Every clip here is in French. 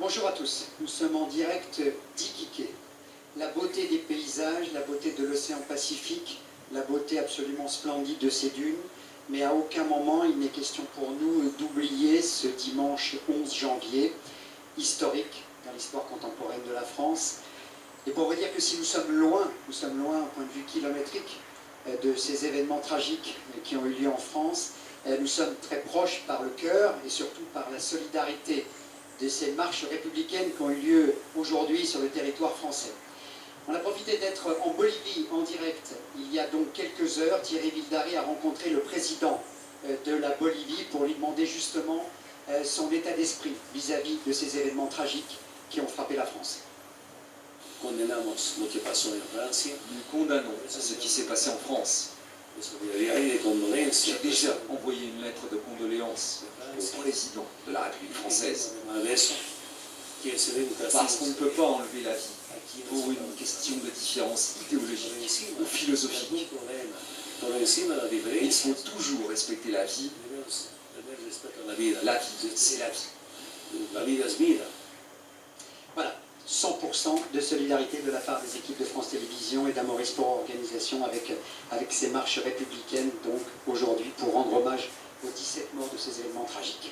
Bonjour à tous, nous sommes en direct d'Iquique. La beauté des paysages, la beauté de l'océan Pacifique, la beauté absolument splendide de ces dunes, mais à aucun moment il n'est question pour nous d'oublier ce dimanche 11 janvier, historique dans l'histoire contemporaine de la France. Et pour vous dire que si nous sommes loin au point de vue kilométrique de ces événements tragiques qui ont eu lieu en France, nous sommes très proches par le cœur et surtout par la solidarité de ces marches républicaines qui ont eu lieu aujourd'hui sur le territoire français. On a profité d'être en Bolivie en direct il y a donc quelques heures. Thierry Vildari a rencontré le président de la Bolivie pour lui demander justement son état d'esprit vis-à-vis de ces événements tragiques qui ont frappé la France. Nous condamnons ce qui s'est passé en France. J'ai déjà envoyé une lettre de condoléances au président de la République française. Parce qu'on ne peut pas enlever la vie pour une question de différence idéologique ou philosophique. Il faut toujours respecter la vie. La vie, c'est la vie. Voilà, 100% de solidarité de la part des équipes de France Télévisions et d'Amoris Sport Organisation avec ces marches républicaines, donc aujourd'hui, pour rendre hommage aux 17 morts de ces événements tragiques.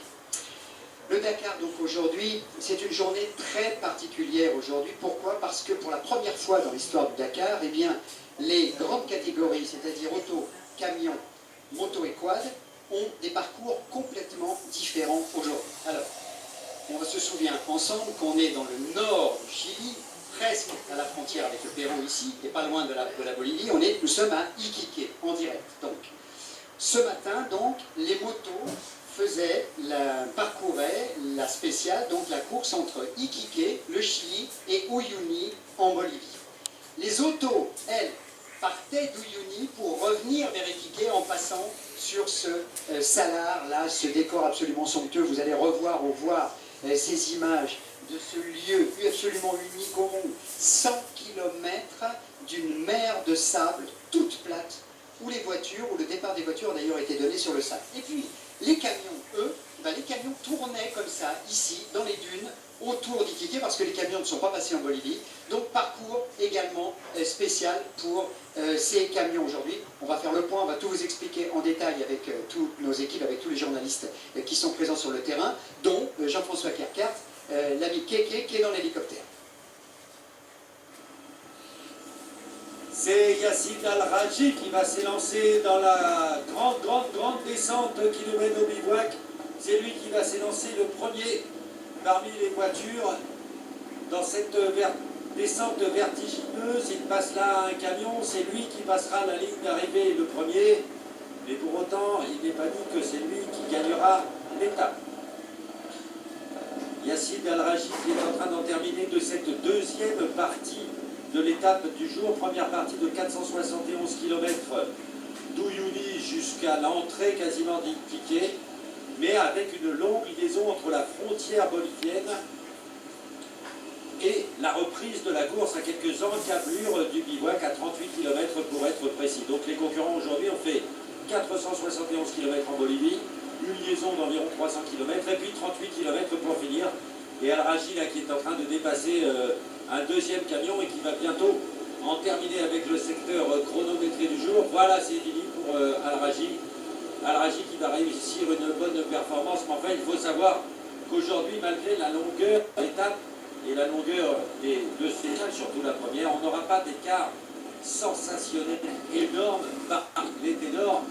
Le Dakar, donc aujourd'hui, c'est une journée très particulière aujourd'hui. Pourquoi? Parce que pour la première fois dans l'histoire du Dakar, eh bien, les grandes catégories, c'est-à-dire auto, camion, moto et quad, ont des parcours complètement différents aujourd'hui. Alors, on se souvient ensemble qu'on est dans le nord du Chili, presque à la frontière avec le Pérou ici, et pas loin de la Bolivie. Nous sommes à Iquique, en direct. Donc, ce matin, donc, les motos parcouraient la spéciale, donc la course entre Iquique, le Chili, et Uyuni, en Bolivie. Les autos, elles, partaient d'Uyuni pour revenir vers Iquique en passant sur ce salar, là, ce décor absolument somptueux. Vous allez revoir ces images de ce lieu absolument unique au monde. 100 km d'une mer de sable toute plate, où le départ des voitures d'ailleurs était donné sur le sable. Et puis, les camions, eux, les camions tournaient comme ça, ici, dans les dunes, autour d'Iquique, parce que les camions ne sont pas passés en Bolivie. Donc, parcours également spécial pour ces camions aujourd'hui. On va faire le point, on va tout vous expliquer en détail avec toutes nos équipes, avec tous les journalistes qui sont présents sur le terrain, dont Jean-François Kerkart, l'ami Keke, qui est dans l'hélicoptère. C'est Yacine Al-Raji qui va s'élancer dans la grande descente qui nous mène au bivouac. C'est lui qui va s'élancer le premier parmi les voitures dans cette descente vertigineuse. Il passe là un camion, c'est lui qui passera la ligne d'arrivée le premier. Mais pour autant, il n'est pas dit que c'est lui qui gagnera l'étape. Yacine Al-Raji qui est en train d'en terminer de cette deuxième partie de l'étape du jour. Première partie de 471 km d'Uyuni jusqu'à l'entrée quasiment d'Iquique, mais avec une longue liaison entre la frontière bolivienne et la reprise de la course à quelques encablures du bivouac à 38 km pour être précis. Donc les concurrents aujourd'hui ont fait 471 km en Bolivie, une liaison d'environ 300 km et puis 38 km pour finir. Et Al-Raji là qui est en train de dépasser un deuxième camion et qui va bientôt en terminer avec le secteur chronométré du jour. Voilà, c'est fini pour Al-Raji. Al-Raji qui va réussir une bonne performance, mais enfin il faut savoir qu'aujourd'hui, malgré la longueur de l'étape et la longueur des deux séquelles, surtout la première, on n'aura pas d'écart sensationnel énorme par les ténors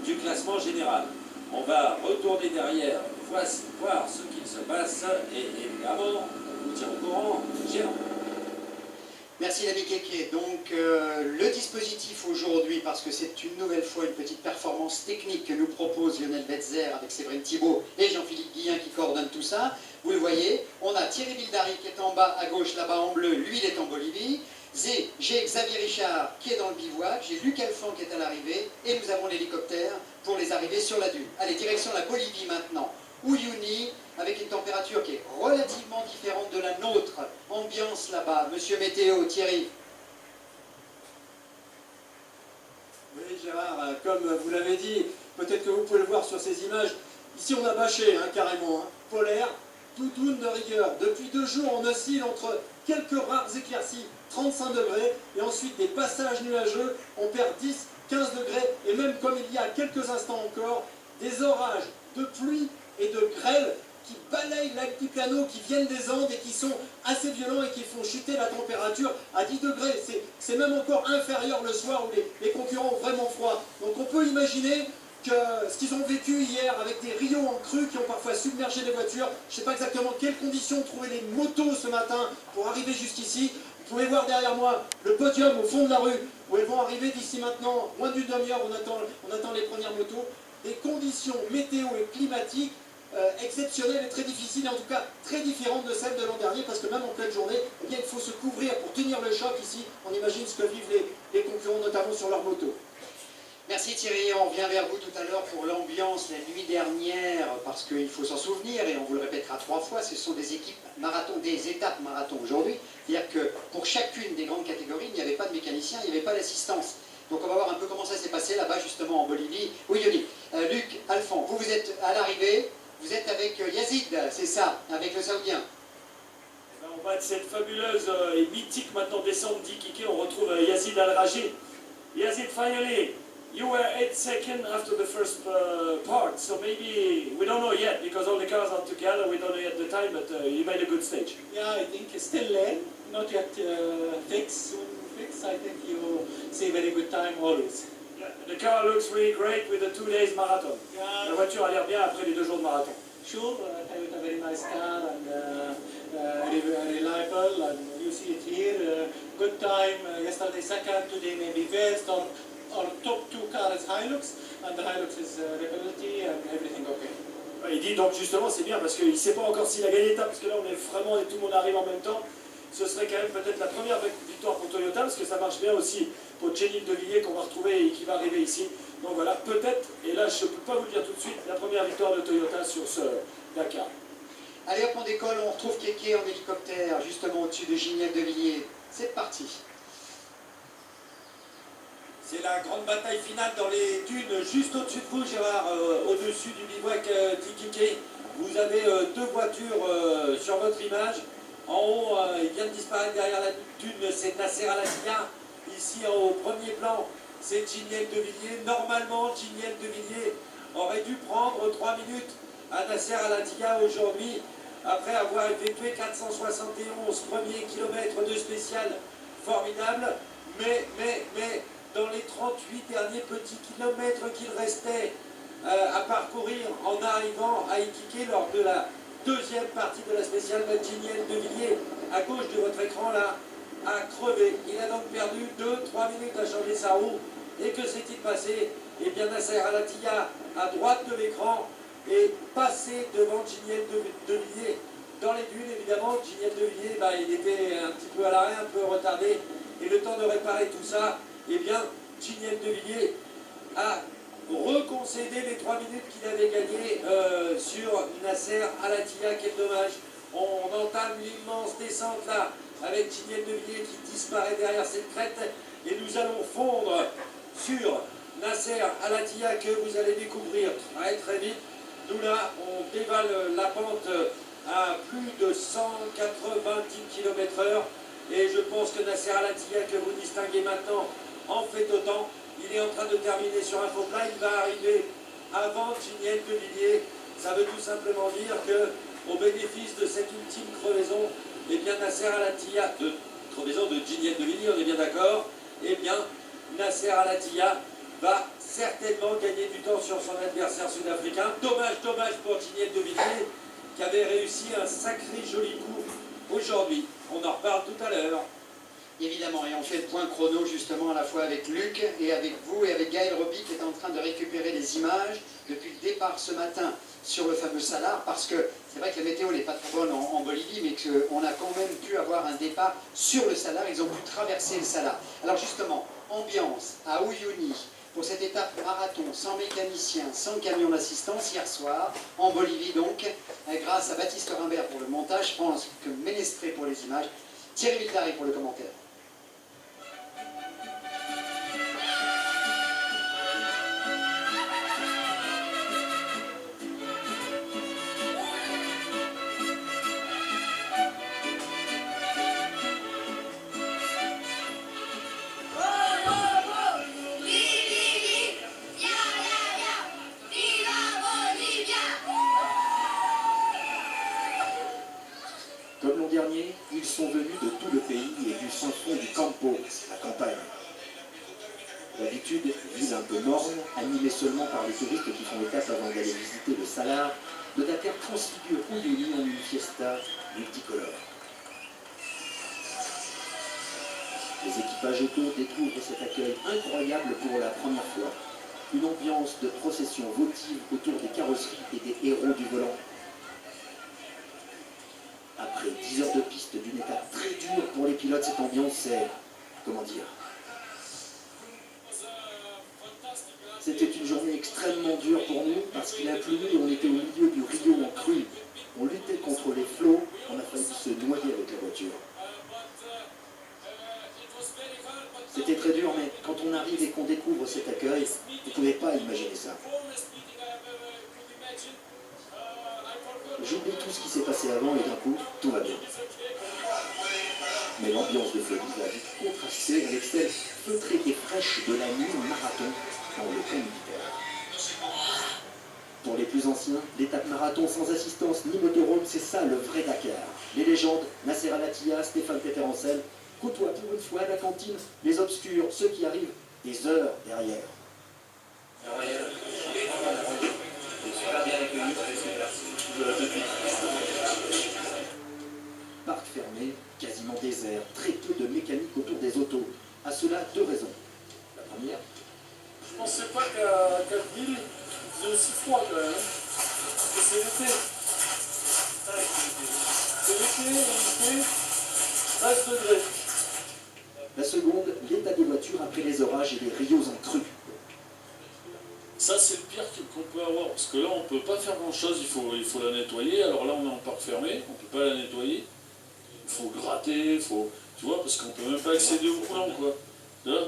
du classement général. On va retourner derrière, voir ce qu'il se passe et évidemment, on vous tient au courant, Gérard. Merci l'ami Keke. Donc le dispositif aujourd'hui, parce que c'est une nouvelle fois une petite performance technique que nous propose Lionel Betzer avec Séverine Thibault et Jean-Philippe Guillain qui coordonnent tout ça. Vous le voyez, on a Thierry Vildari qui est en bas à gauche, là-bas en bleu, lui il est en Bolivie. J'ai Xavier Richard qui est dans le bivouac, j'ai Luc Alphand qui est à l'arrivée et nous avons l'hélicoptère pour les arrivées sur la dune. Allez, direction la Bolivie maintenant. Uyuni, avec une température qui est relativement différente de la nôtre. Ambiance là-bas. Monsieur Météo, Thierry. Oui Gérard, comme vous l'avez dit, peut-être que vous pouvez le voir sur ces images. Ici on a bâché carrément, polaire, doudoune de rigueur. Depuis 2 jours, on oscille entre quelques rares éclaircies, 35 degrés, et ensuite des passages nuageux, on perd 10, 15 degrés, et même comme il y a quelques instants encore, des orages de pluie et de grêle qui balayent l'altiplano, qui viennent des Andes et qui sont assez violents et qui font chuter la température à 10 degrés. C'est même encore inférieur le soir où les concurrents ont vraiment froid. Donc on peut imaginer que ce qu'ils ont vécu hier avec des rios en crue qui ont parfois submergé les voitures, je ne sais pas exactement quelles conditions trouvaient les motos ce matin pour arriver jusqu'ici. Vous pouvez voir derrière moi le podium au fond de la rue où elles vont arriver d'ici maintenant, moins d'une demi-heure, on attend les premières motos. Des conditions météo et climatiques exceptionnelles et très difficiles, et en tout cas très différentes de celles de l'an dernier, parce que même en pleine journée, eh bien, il faut se couvrir pour tenir le choc ici. On imagine ce que vivent les concurrents, notamment sur leur moto. Merci Thierry, on revient vers vous tout à l'heure pour l'ambiance la nuit dernière, parce qu'il faut s'en souvenir, et on vous le répétera 3 fois, ce sont des équipes marathon, des étapes marathon aujourd'hui. C'est-à-dire que pour chacune des grandes catégories, il n'y avait pas de mécanicien, il n'y avait pas d'assistance. Donc on va voir un peu comment ça s'est passé là-bas justement en Bolivie. Oui Yoni, Luc, Alphand, vous êtes à l'arrivée, vous êtes avec Yazid, c'est ça, avec le Saoudien. On va de cette fabuleuse et mythique maintenant descente d'Iquique, on retrouve Yazid Al-Rajid. Yazid, finally, you were 8 seconds after the first part, so maybe, we don't know yet, because all the cars are together, we don't know yet the time, but you made a good stage. Yeah, I think it's still late, not yet fixed, soon fixed. I think you see very good time always. Yeah, the car looks really great with the 2 days marathon. La Yeah, voiture a l'air bien après les 2 jours de marathon. sure, Toyota very nice car and reliable, and you see it here, good time, yesterday second, today maybe first, or top 2 car is Hilux, and the Hilux is reliability and everything okay. Ouais, il dit donc justement c'est bien parce qu'il ne sait pas encore s'il a gagné l'étape, parce que là on est vraiment et tout le monde arrive en même temps. Ce serait quand même peut-être la première victoire pour Toyota, parce que ça marche bien aussi pour Jenny De Villiers qu'on va retrouver et qui va arriver ici. Donc voilà, peut-être, et là je ne peux pas vous le dire tout de suite, la première victoire de Toyota sur ce Dakar. Allez hop, on décolle, on retrouve Kéké en hélicoptère, justement au-dessus de Giniel de Villiers. C'est parti. C'est la grande bataille finale dans les dunes, juste au-dessus de vous, Gérard, au-dessus du bivouac d'Iquique. Vous avez 2 voitures sur votre image. En haut, il vient de disparaître derrière la dune, c'est Nasser Al-Attiyah. Ici, au premier plan, c'est Giniel De Villiers. Normalement, Giniel De Villiers aurait dû prendre 3 minutes à Nasser Al-Attiyah aujourd'hui, après avoir effectué 471 premiers kilomètres de spécial formidable. Mais, dans les 38 derniers petits kilomètres qu'il restait à parcourir en arrivant à Iquique lors de la deuxième partie de la spéciale, Giniel De Villiers, à gauche de votre écran là, a crevé. Il a donc perdu 2-3 minutes à changer sa roue. Et que s'est-il passé? Eh bien, Nasser Al-Attiyah, à droite de l'écran, est passé devant Giniel De Villiers dans les dunes. Évidemment, Giniel De Villiers, il était un petit peu à l'arrêt, un peu retardé. Et le temps de réparer tout ça, eh bien, Giniel De Villiers a reconcédé les 3 minutes qu'il avait gagnées sur Nasser Al-Attiyah. Quel dommage. On entame l'immense descente là, avec Giniel De Villiers qui disparaît derrière cette crête. Et nous allons fondre sur Nasser Al-Attiyah que vous allez découvrir très très vite. Nous là, on dévale la pente à plus de 190 km/h. Et je pense que Nasser Al-Attiyah que vous distinguez maintenant en fait autant. Il est en train de terminer sur un faux plat, il va arriver avant Giniel De Villiers. Ça veut tout simplement dire que, au bénéfice de cette ultime crevaison, eh bien Nasser Al-Attiyah, crevaison de Giniel De Villiers, on est bien d'accord, eh bien Nasser Al-Attiyah va certainement gagner du temps sur son adversaire sud-africain. Dommage pour Giniel De Villiers, qui avait réussi un sacré joli coup aujourd'hui. On en reparle tout à l'heure. Évidemment, et on fait le point chrono justement à la fois avec Luc et avec vous et avec Gaël Roby qui est en train de récupérer les images depuis le départ ce matin sur le fameux Salar, parce que c'est vrai que la météo n'est pas très bonne en Bolivie, mais qu'on a quand même pu avoir un départ sur le Salar, ils ont pu traverser le Salar. Alors justement, ambiance à Uyuni pour cette étape marathon sans mécanicien, sans camion d'assistance hier soir, en Bolivie donc, grâce à Baptiste Rimbert pour le montage, je pense que Ménestré pour les images, Thierry Vildary pour le commentaire. sont venus de tout le pays et du fin fond du campo, la campagne. D'habitude, ville un peu morne, animée seulement par les touristes qui font étape avant d'aller visiter le Salar, de Dakar transfigure Uyuni en une fiesta multicolore. Les équipages auto découvrent cet accueil incroyable pour la première fois. Une ambiance de procession votive autour des carrosseries et des héros du volant. Après 10 heures de piste d'une étape très dure pour les pilotes, cette ambiance, c'est... comment dire? C'était une journée extrêmement dure pour nous parce qu'il a plu et on était au milieu du Rio en crue. On luttait contre les flots, on a failli se noyer avec la voiture. C'était très dur, mais quand on arrive et qu'on découvre cet accueil, vous ne pouvez pas imaginer ça. J'oublie tout ce qui s'est passé avant et d'un coup, tout va bien. Mais l'ambiance de Floride va vite contraster avec celle feutrée et fraîche de la nuit marathon dans le camp militaire. Pour les plus anciens, l'étape marathon sans assistance ni motorhome, c'est ça le vrai Dakar. Les légendes, Nasser Al-Attiyah, Stéphane Peterhansel, côtoient pour une fois à la cantine les obscurs, ceux qui arrivent des heures derrière. Parc fermé, quasiment désert, très peu de mécanique autour des autos. À cela, deux raisons. La première, Je pensais pas qu'à Ville, il faisait aussi froid quand même. C'est l'été. C'est l'été, 13 degrés. la seconde, l'état des voitures après les orages et les rios en crue. Ça, c'est le pire qu'on peut avoir, parce que là, on ne peut pas faire grand-chose, il faut la nettoyer. Alors là, on est en parc fermé, on ne peut pas la nettoyer. Il faut gratter, tu vois, parce qu'on ne peut même pas accéder au volant, quoi. Là,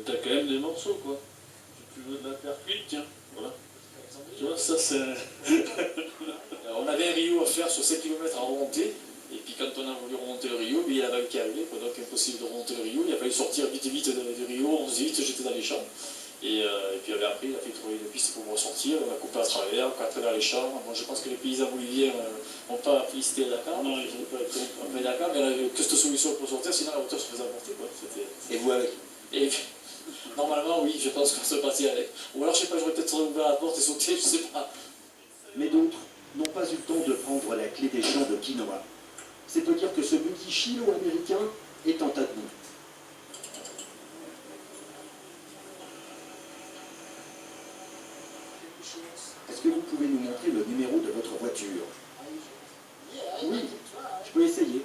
t'as quand même des morceaux, quoi. Si tu veux de la terre cuite, tiens, voilà. Tu vois, ça, c'est... Alors, on avait un Rio à faire sur 7 km à remonter, et puis quand on a voulu remonter le Rio, il y a la vague qui est arrivée, donc impossible de remonter le Rio. Il a fallu sortir vite du Rio, on se dit vite, j'étais dans les champs. Et puis après, il a fait trouver une piste pour me ressortir, on a coupé à travers, à travers les champs. Bon, je pense que les paysans boliviens n'ont pas félicité Dakar, non, ils n'ont pas fait Dakar, mais il n'y avait que cette solution pour sortir, sinon la voiture se faisait emporter. Et vous avec? Et normalement, oui, je pense qu'on se passait avec. Ou alors, je sais pas, j'aurais peut-être ouvert la porte et sauté, je sais pas. Mais d'autres n'ont pas eu le temps de prendre la clé des champs de quinoa. C'est peu dire que ce multi chino-américain est en tas de boue. Est-ce que vous pouvez nous montrer le numéro de votre voiture? Oui, je peux essayer.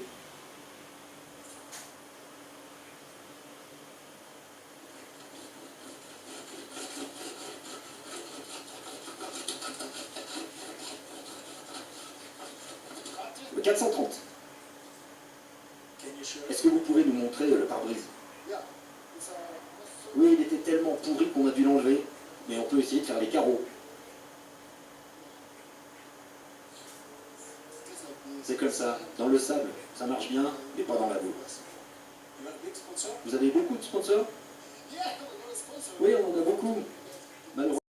Le 430. Est-ce que vous pouvez nous montrer le pare-brise? Oui, il était tellement pourri qu'on a dû l'enlever, mais on peut essayer de faire les carreaux. C'est comme ça, dans le sable, ça marche bien, mais pas dans la boue. Vous avez beaucoup de sponsors? Oui, on en a beaucoup.